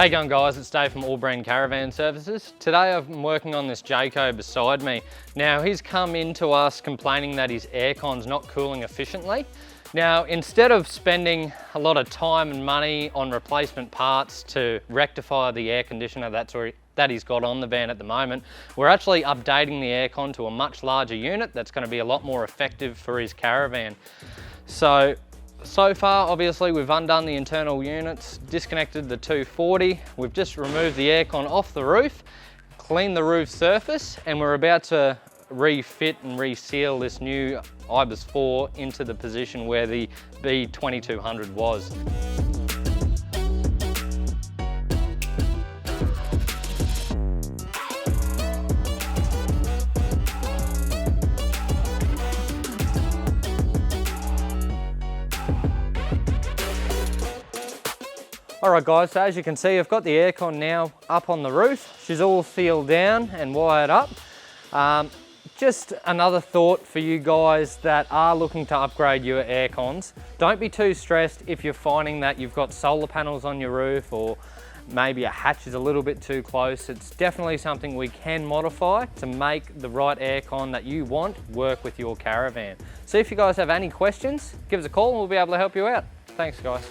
How you going, guys? It's Dave from AllBrand Caravan Services. Today I'm working on this Jayco beside me. Now he's come into us complaining that his aircon's not cooling efficiently. Now instead of spending a lot of time and money on replacement parts to rectify the air conditioner that he's got on the van at the moment, we're actually updating the aircon to a much larger unit that's going to be a lot more effective for his caravan. So far, obviously, we've undone the internal units, disconnected the 240. We've just removed the aircon off the roof, cleaned the roof surface, and we're about to refit and reseal this new IBIS 4 into the position where the B2200 was. Alright guys, so as you can see, I've got the aircon now up on the roof. She's all sealed down and wired up. Just another thought for you guys that are looking to upgrade your aircons. Don't be too stressed if you're finding that you've got solar panels on your roof or maybe a hatch is a little bit too close. It's definitely something we can modify to make the right aircon that you want work with your caravan. So if you guys have any questions, give us a call and we'll be able to help you out. Thanks guys.